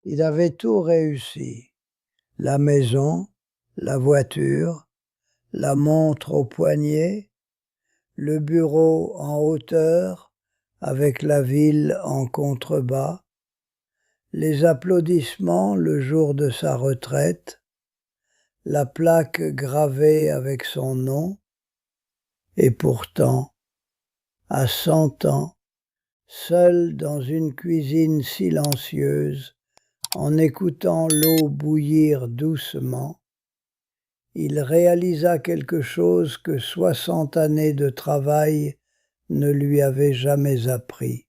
Il avait tout réussi. La maison, la voiture, la montre au poignet, le bureau en hauteur avec la ville en contrebas, les applaudissements le jour de sa retraite, la plaque gravée avec son nom, et pourtant, à 100 ans, seul dans une cuisine silencieuse, en écoutant l'eau bouillir doucement, il réalisa quelque chose que 60 années de travail ne lui avaient jamais appris.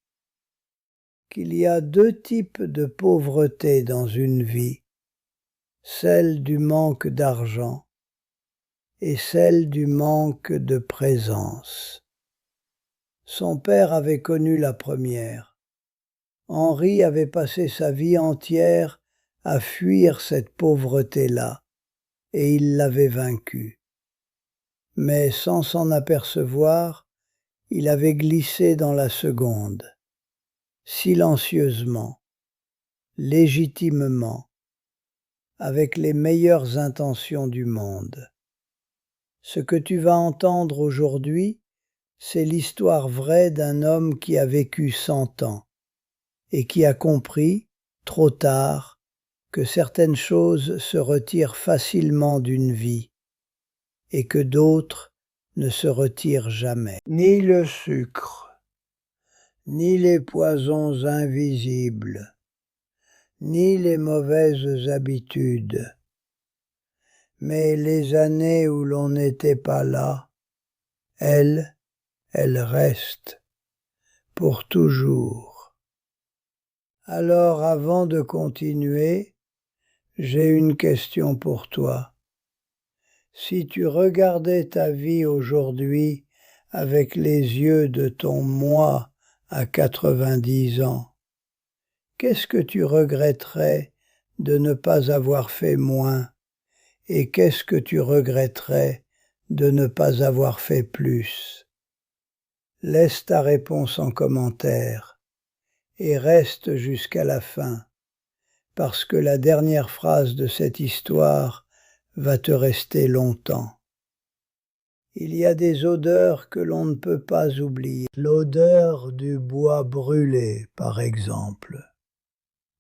Qu'il y a deux types de pauvreté dans une vie, celle du manque d'argent et celle du manque de présence. Son père avait connu la première. Henri avait passé sa vie entière à fuir cette pauvreté-là, et il l'avait vaincue. Mais sans s'en apercevoir, il avait glissé dans la seconde, silencieusement, légitimement, avec les meilleures intentions du monde. Ce que tu vas entendre aujourd'hui, c'est l'histoire vraie d'un homme qui a vécu 100 ans et qui a compris, trop tard, que certaines choses se retirent facilement d'une vie et que d'autres ne se retirent jamais. Ni le sucre, ni les poisons invisibles, ni les mauvaises habitudes, mais les années où l'on n'était pas là, elles restent pour toujours. Alors avant de continuer, j'ai une question pour toi. Si tu regardais ta vie aujourd'hui avec les yeux de ton moi à 90 ans, qu'est-ce que tu regretterais de ne pas avoir fait moins et qu'est-ce que tu regretterais de ne pas avoir fait plus? Laisse ta réponse en commentaire et reste jusqu'à la fin, parce que la dernière phrase de cette histoire va te rester longtemps. Il y a des odeurs que l'on ne peut pas oublier. L'odeur du bois brûlé, par exemple.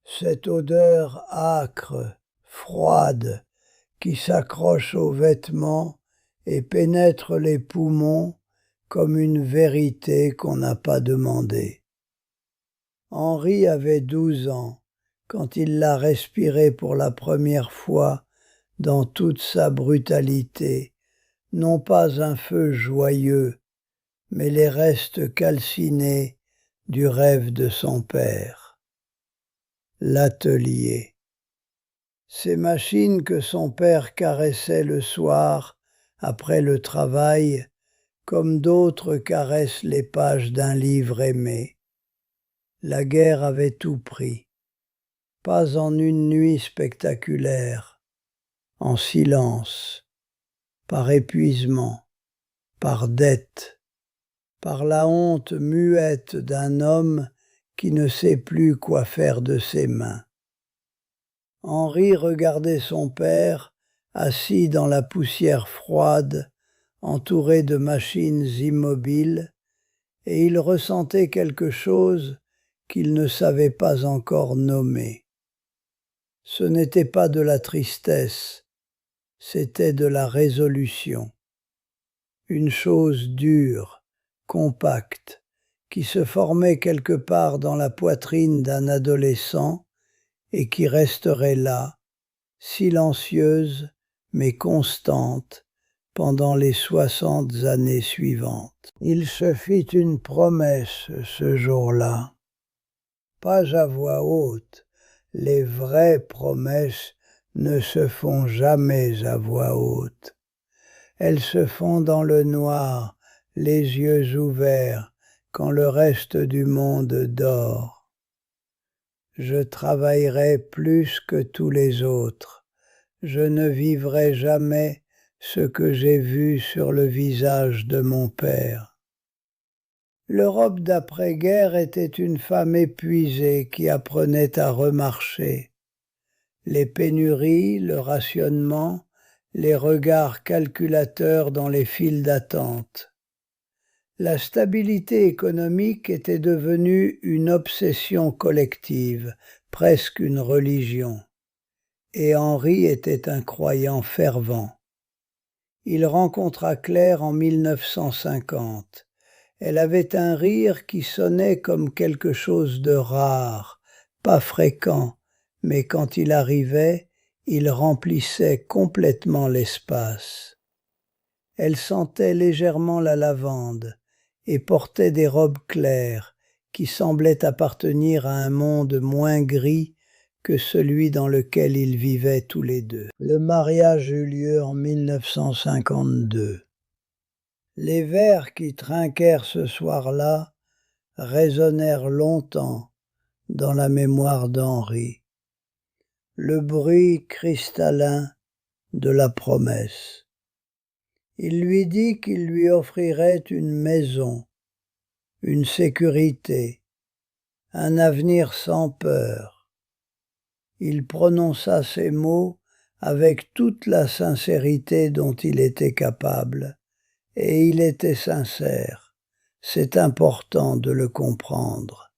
Cette odeur âcre, froide, qui s'accroche aux vêtements et pénètre les poumons comme une vérité qu'on n'a pas demandée. Henri avait 12 ans quand il l'a respirée pour la première fois dans toute sa brutalité, non pas un feu joyeux, mais les restes calcinés du rêve de son père. L'atelier. Ces machines que son père caressait le soir après le travail, comme d'autres caressent les pages d'un livre aimé. La guerre avait tout pris, pas en une nuit spectaculaire, en silence, par épuisement, par dette, par la honte muette d'un homme qui ne sait plus quoi faire de ses mains. Henri regardait son père, assis dans la poussière froide, entouré de machines immobiles, et il ressentait quelque chose qu'il ne savait pas encore nommer. Ce n'était pas de la tristesse, c'était de la résolution. Une chose dure, compacte, qui se formait quelque part dans la poitrine d'un adolescent et qui resterait là, silencieuse mais constante, pendant les 60 années suivantes. Il se fit une promesse ce jour-là. Pas à voix haute, les vraies promesses ne se font jamais à voix haute. Elles se font dans le noir, les yeux ouverts, quand le reste du monde dort. Je travaillerai plus que tous les autres. Je ne vivrai jamais ce que j'ai vu sur le visage de mon père. L'Europe d'après-guerre était une femme épuisée qui apprenait à remarcher. les pénuries, le rationnement, les regards calculateurs dans les files d'attente. La stabilité économique était devenue une obsession collective, presque une religion, et Henri était un croyant fervent. Il rencontra Claire en 1950. Elle avait un rire qui sonnait comme quelque chose de rare, pas fréquent, mais quand il arrivait, il remplissait complètement l'espace. Elle sentait légèrement la lavande et portait des robes claires qui semblaient appartenir à un monde moins gris que celui dans lequel ils vivaient tous les deux. Le mariage eut lieu en 1952. Les vers qui trinquèrent ce soir-là résonnèrent longtemps dans la mémoire d'Henri. Le bruit cristallin de la promesse. Il lui dit qu'il lui offrirait une maison, une sécurité, un avenir sans peur. Il prononça ces mots avec toute la sincérité dont il était capable, et il était sincère. C'est important de le comprendre.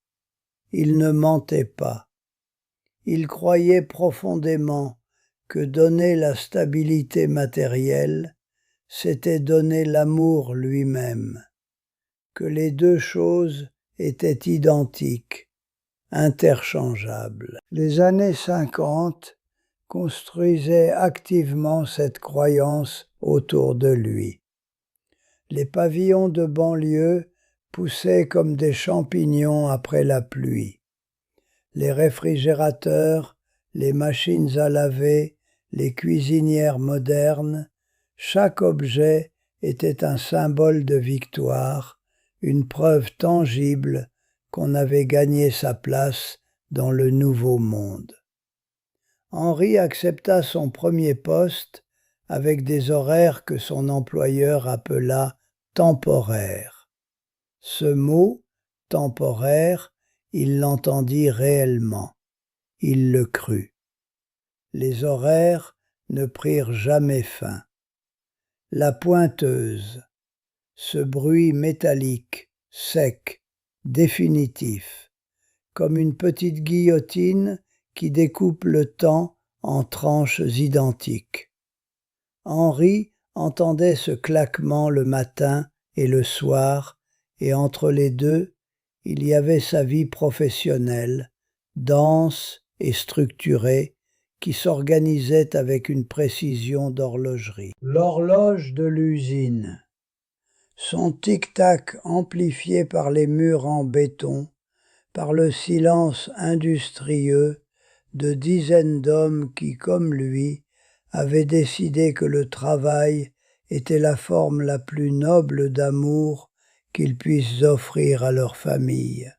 Il ne mentait pas. Il croyait profondément que donner la stabilité matérielle, c'était donner l'amour lui-même, que les deux choses étaient identiques, interchangeables. Les années 50 construisaient activement cette croyance autour de lui. Les pavillons de banlieue poussaient comme des champignons après la pluie. Les réfrigérateurs, les machines à laver, les cuisinières modernes, chaque objet était un symbole de victoire, une preuve tangible qu'on avait gagné sa place dans le nouveau monde. Henri accepta son premier poste avec des horaires que son employeur appela temporaires. Ce mot, temporaire, il l'entendit réellement. Il le crut. Les horaires ne prirent jamais fin. La pointeuse, ce bruit métallique, sec, définitif, comme une petite guillotine qui découpe le temps en tranches identiques. Henri entendait ce claquement le matin et le soir, et entre les deux, il y avait sa vie professionnelle, dense et structurée, qui s'organisait avec une précision d'horlogerie. L'horloge de l'usine. Son tic-tac amplifié par les murs en béton, par le silence industrieux de dizaines d'hommes qui, comme lui, avaient décidé que le travail était la forme la plus noble d'amour qu'ils puissent offrir à leur famille.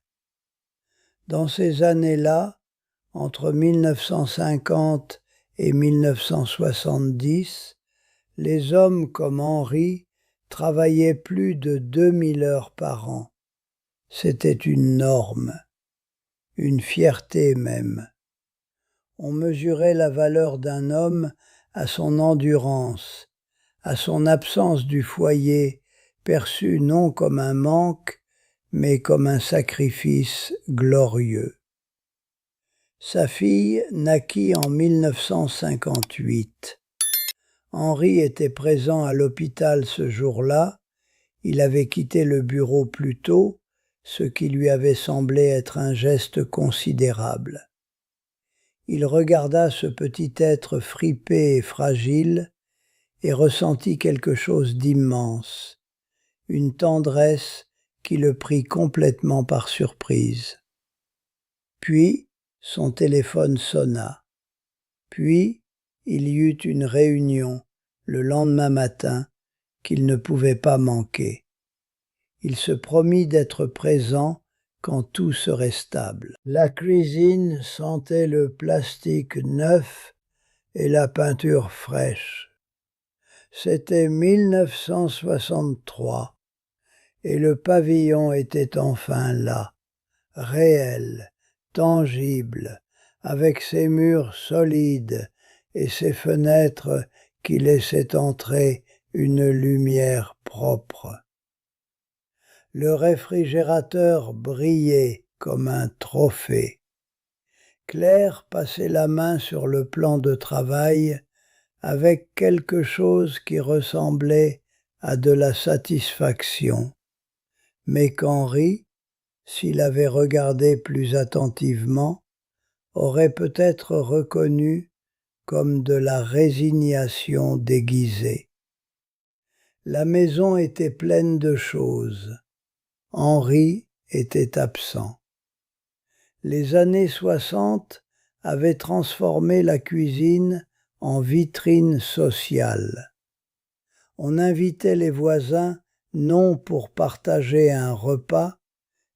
Dans ces années-là, entre 1950 et 1970, les hommes comme Henri travaillaient plus de 2000 heures par an. C'était une norme, une fierté même. On mesurait la valeur d'un homme à son endurance, à son absence du foyer, perçue non comme un manque, mais comme un sacrifice glorieux. Sa fille naquit en 1958. Henri était présent à l'hôpital ce jour-là. Il avait quitté le bureau plus tôt, ce qui lui avait semblé être un geste considérable. Il regarda ce petit être fripé et fragile et ressentit quelque chose d'immense, une tendresse qui le prit complètement par surprise. Puis, son téléphone sonna. Puis, il y eut une réunion le lendemain matin qu'il ne pouvait pas manquer. Il se promit d'être présent quand tout serait stable. La cuisine sentait le plastique neuf et la peinture fraîche. C'était 1963 et le pavillon était enfin là, réel, tangible, avec ses murs solides et ses fenêtres qui laissaient entrer une lumière propre. Le réfrigérateur brillait comme un trophée. Claire passait la main sur le plan de travail avec quelque chose qui ressemblait à de la satisfaction, mais qu'Henri, s'il avait regardé plus attentivement, aurait peut-être reconnu comme de la résignation déguisée. La maison était pleine de choses. Henri était absent. Les années 60 avaient transformé la cuisine en vitrine sociale. On invitait les voisins non pour partager un repas,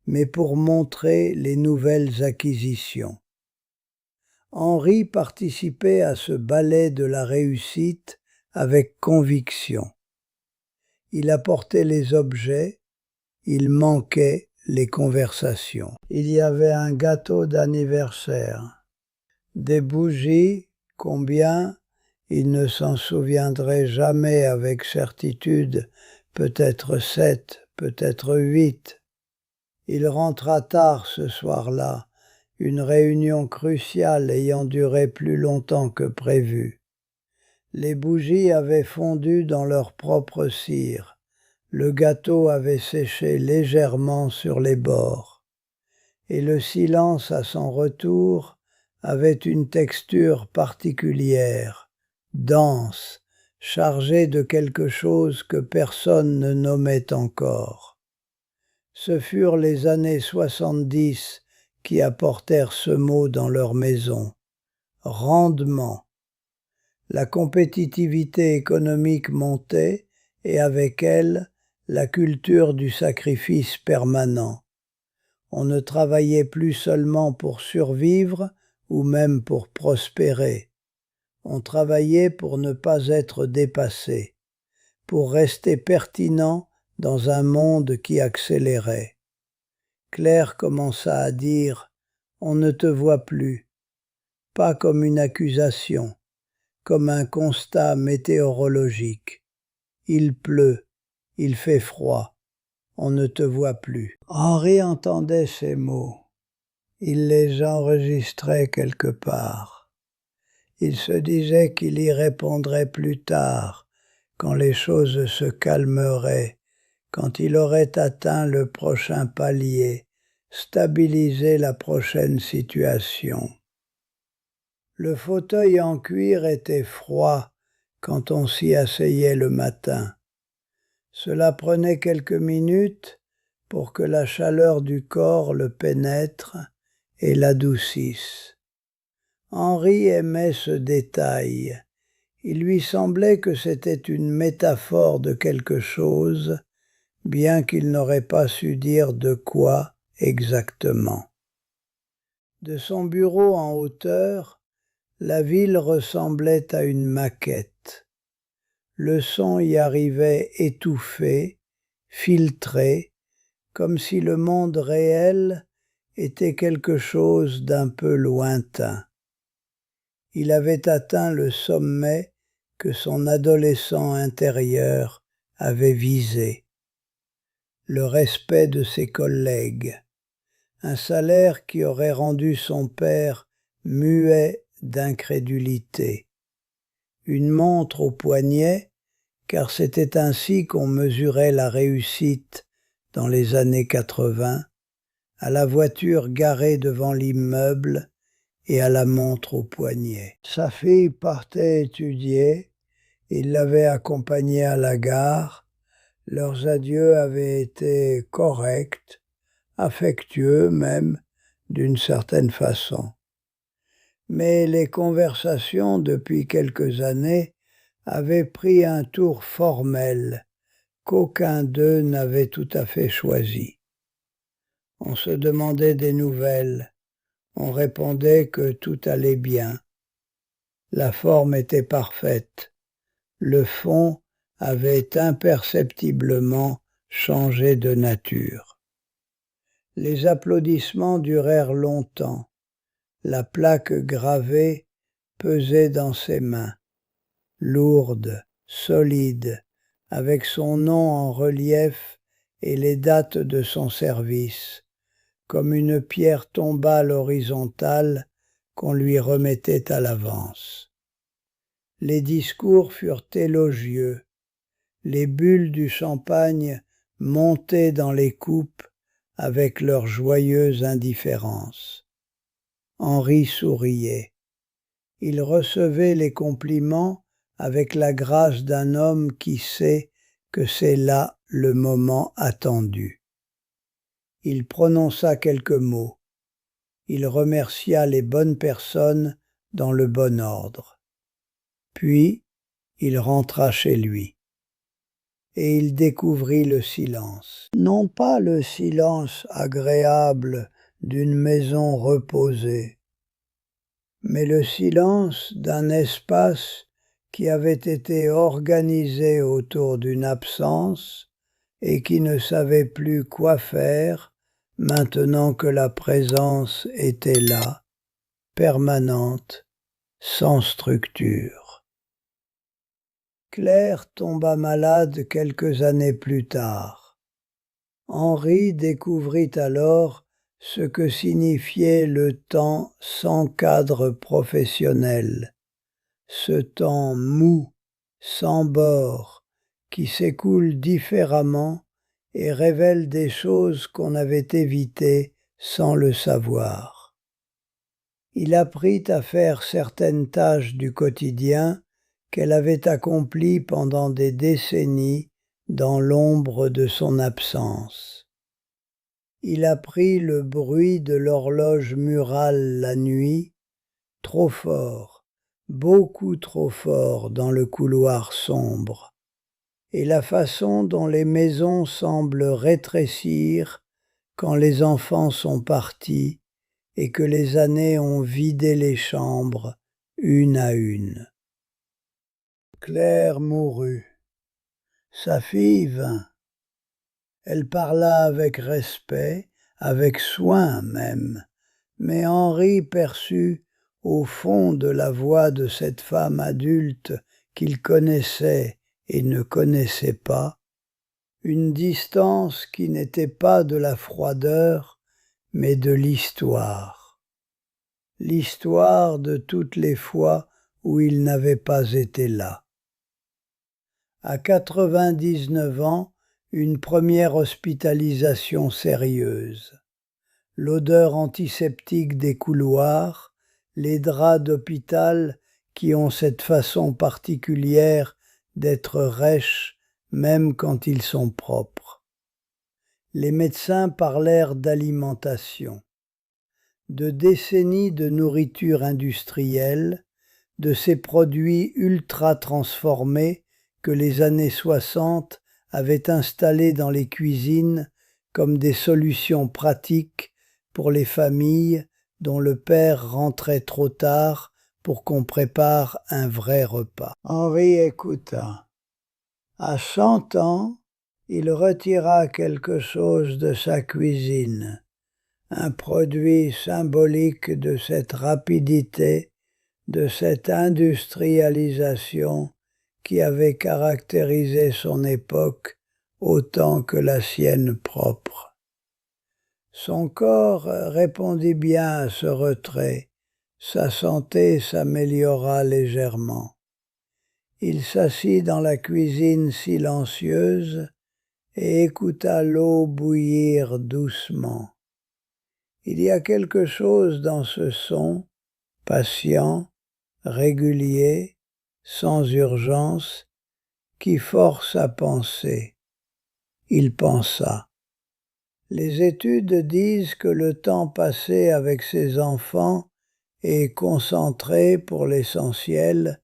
mais pour montrer les nouvelles acquisitions. Henri participait à ce ballet de la réussite avec conviction. Il apportait les objets, il manquait les conversations. Il y avait un gâteau d'anniversaire, des bougies, combien, il ne s'en souviendrait jamais avec certitude, peut-être 7, peut-être 8. Il rentra tard ce soir-là, une réunion cruciale ayant duré plus longtemps que prévu. Les bougies avaient fondu dans leur propre cire. Le gâteau avait séché légèrement sur les bords. Et le silence à son retour avait une texture particulière, dense, chargée de quelque chose que personne ne nommait encore. Ce furent les années 70 qui apportèrent ce mot dans leur maison. Rendement. La compétitivité économique montait et avec elle, la culture du sacrifice permanent. On ne travaillait plus seulement pour survivre ou même pour prospérer. On travaillait pour ne pas être dépassé, pour rester pertinent dans un monde qui accélérait. Claire commença à dire « On ne te voit plus », pas comme une accusation, comme un constat météorologique. Il pleut, il fait froid, on ne te voit plus. Henri entendait ces mots. Il les enregistrait quelque part. Il se disait qu'il y répondrait plus tard, quand les choses se calmeraient, quand il aurait atteint le prochain palier, stabilisé la prochaine situation. Le fauteuil en cuir était froid quand on s'y asseyait le matin. Cela prenait quelques minutes pour que la chaleur du corps le pénètre et l'adoucisse. Henri aimait ce détail. Il lui semblait que c'était une métaphore de quelque chose, bien qu'il n'aurait pas su dire de quoi exactement. De son bureau en hauteur, la ville ressemblait à une maquette. Le son y arrivait étouffé, filtré, comme si le monde réel était quelque chose d'un peu lointain. Il avait atteint le sommet que son adolescent intérieur avait visé. Le respect de ses collègues, un salaire qui aurait rendu son père muet d'incrédulité, une montre au poignet, car c'était ainsi qu'on mesurait la réussite dans les années 80, à la voiture garée devant l'immeuble et à la montre au poignet. Sa fille partait étudier, il l'avait accompagnée à la gare, leurs adieux avaient été corrects, affectueux même, d'une certaine façon. Mais les conversations, depuis quelques années, avaient pris un tour formel qu'aucun d'eux n'avait tout à fait choisi. On se demandait des nouvelles, on répondait que tout allait bien. La forme était parfaite, le fond avait imperceptiblement changé de nature. Les applaudissements durèrent longtemps. La plaque gravée pesait dans ses mains, lourde, solide, avec son nom en relief et les dates de son service, comme une pierre tombale horizontale qu'on lui remettait à l'avance. Les discours furent élogieux, les bulles du champagne montaient dans les coupes avec leur joyeuse indifférence. Henri souriait. Il recevait les compliments avec la grâce d'un homme qui sait que c'est là le moment attendu. Il prononça quelques mots. Il remercia les bonnes personnes dans le bon ordre. Puis, il rentra chez lui. Et il découvrit le silence. Non pas le silence agréable d'une maison reposée, mais le silence d'un espace qui avait été organisé autour d'une absence et qui ne savait plus quoi faire maintenant que la présence était là, permanente, sans structure. Claire tomba malade quelques années plus tard. Henri découvrit alors ce que signifiait le temps sans cadre professionnel, ce temps mou, sans bord, qui s'écoule différemment et révèle des choses qu'on avait évitées sans le savoir. Il apprit à faire certaines tâches du quotidien qu'elle avait accomplies pendant des décennies dans l'ombre de son absence. Il apprit le bruit de l'horloge murale la nuit, trop fort, beaucoup trop fort dans le couloir sombre, et la façon dont les maisons semblent rétrécir quand les enfants sont partis et que les années ont vidé les chambres une à une. Claire mourut. Sa fille vint. Elle parla avec respect, avec soin même, mais Henri perçut, au fond de la voix de cette femme adulte qu'il connaissait et ne connaissait pas, une distance qui n'était pas de la froideur, mais de l'histoire. L'histoire de toutes les fois où il n'avait pas été là. À 99 ans, une première hospitalisation sérieuse. L'odeur antiseptique des couloirs, les draps d'hôpital qui ont cette façon particulière d'être rêches même quand ils sont propres. Les médecins parlèrent d'alimentation, de décennies de nourriture industrielle, de ces produits ultra transformés que les années 60 avaient installés dans les cuisines comme des solutions pratiques pour les familles dont le père rentrait trop tard pour qu'on prépare un vrai repas. Henri écouta. À 100 ans, il retira quelque chose de sa cuisine, un produit symbolique de cette rapidité, de cette industrialisation qui avait caractérisé son époque autant que la sienne propre. Son corps répondit bien à ce retrait, sa santé s'améliora légèrement. Il s'assit dans la cuisine silencieuse et écouta l'eau bouillir doucement. Il y a quelque chose dans ce son, patient, régulier, sans urgence, qui force à penser. Il pensa. Les études disent que le temps passé avec ses enfants est concentré pour l'essentiel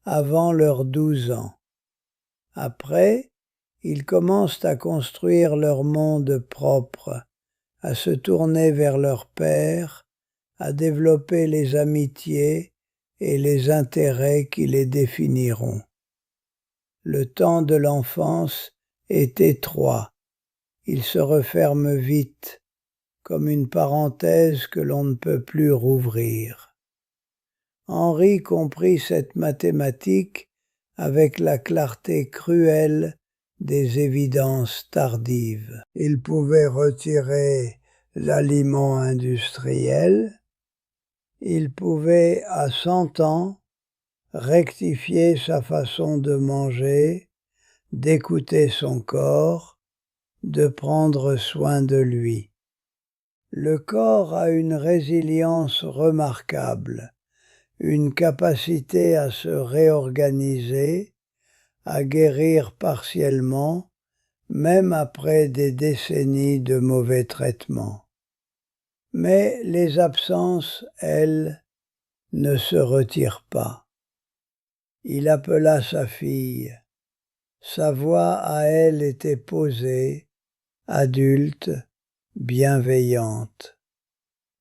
avant leurs 12 ans. Après, ils commencent à construire leur monde propre, à se tourner vers leur père, à développer les amitiés et les intérêts qui les définiront. Le temps de l'enfance est étroit, il se referme vite, comme une parenthèse que l'on ne peut plus rouvrir. Henri comprit cette mathématique avec la clarté cruelle des évidences tardives. Il pouvait retirer l'aliment industriel, il pouvait à 100 ans rectifier sa façon de manger, d'écouter son corps, de prendre soin de lui. Le corps a une résilience remarquable, une capacité à se réorganiser, à guérir partiellement, même après des décennies de mauvais traitements. Mais les absences, elles, ne se retirent pas. Il appela sa fille. Sa voix à elle était posée, adulte, bienveillante.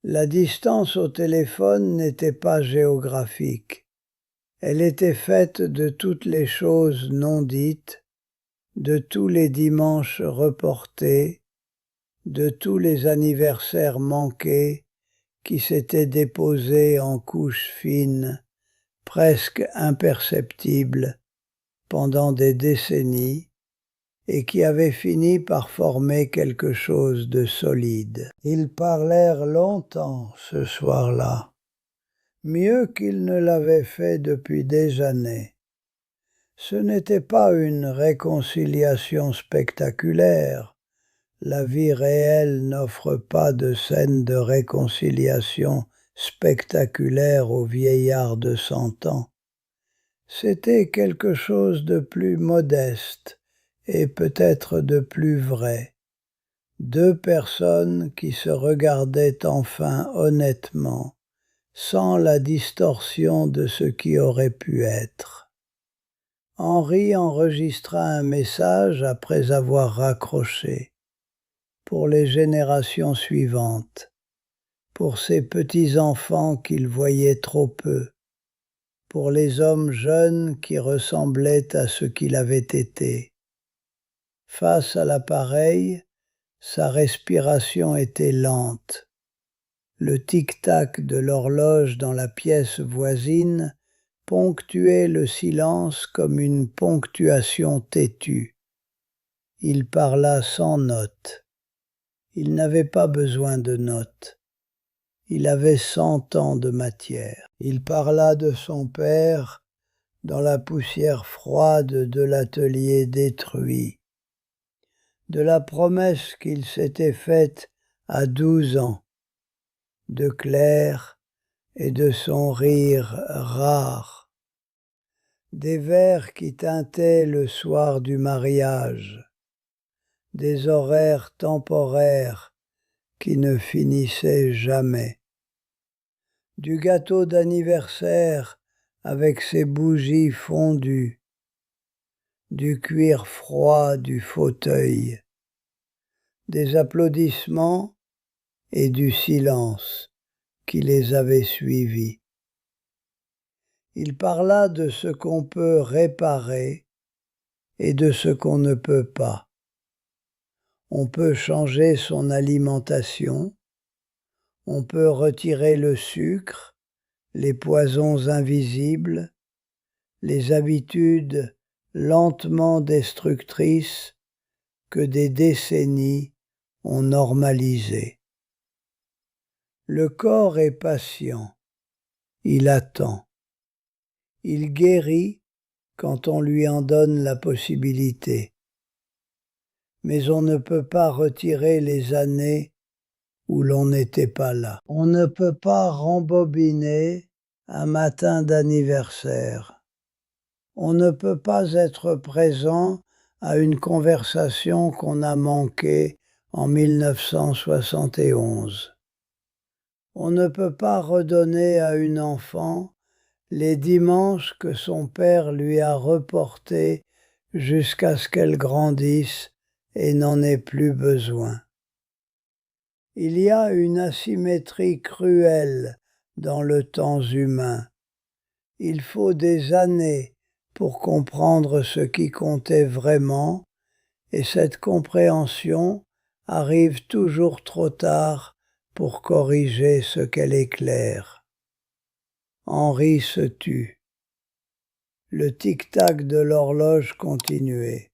La distance au téléphone n'était pas géographique. Elle était faite de toutes les choses non dites, de tous les dimanches reportés, de tous les anniversaires manqués qui s'étaient déposés en couches fines, presque imperceptibles, pendant des décennies, et qui avaient fini par former quelque chose de solide. Ils parlèrent longtemps ce soir-là, mieux qu'ils ne l'avaient fait depuis des années. Ce n'était pas une réconciliation spectaculaire. La vie réelle n'offre pas de scène de réconciliation spectaculaire aux vieillards de 100 ans. C'était quelque chose de plus modeste et peut-être de plus vrai. Deux personnes qui se regardaient enfin honnêtement, sans la distorsion de ce qui aurait pu être. Henri enregistra un message après avoir raccroché, pour les générations suivantes, pour ses petits-enfants qu'il voyait trop peu, pour les hommes jeunes qui ressemblaient à ce qu'il avait été. Face à l'appareil, sa respiration était lente. Le tic-tac de l'horloge dans la pièce voisine ponctuait le silence comme une ponctuation têtue. Il parla sans notes. Il n'avait pas besoin de notes. Il avait 100 ans de matière. Il parla de son père dans la poussière froide de l'atelier détruit, de la promesse qu'il s'était faite à 12 ans, de Claire et de son rire rare, des vers qui tintaient le soir du mariage, des horaires temporaires qui ne finissaient jamais, du gâteau d'anniversaire avec ses bougies fondues, du cuir froid du fauteuil, des applaudissements et du silence qui les avait suivis. Il parla de ce qu'on peut réparer et de ce qu'on ne peut pas. On peut changer son alimentation, on peut retirer le sucre, les poisons invisibles, les habitudes lentement destructrices que des décennies ont normalisées. Le corps est patient, il attend. Il guérit quand on lui en donne la possibilité. Mais on ne peut pas retirer les années où l'on n'était pas là. On ne peut pas rembobiner un matin d'anniversaire. On ne peut pas être présent à une conversation qu'on a manquée en 1971. On ne peut pas redonner à une enfant les dimanches que son père lui a reportés jusqu'à ce qu'elle grandisse et n'en ait plus besoin. Il y a une asymétrie cruelle dans le temps humain. Il faut des années pour comprendre ce qui comptait vraiment, et cette compréhension arrive toujours trop tard pour corriger ce qu'elle éclaire. Henri se tut. Le tic-tac de l'horloge continuait.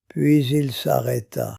Puis il s'arrêta.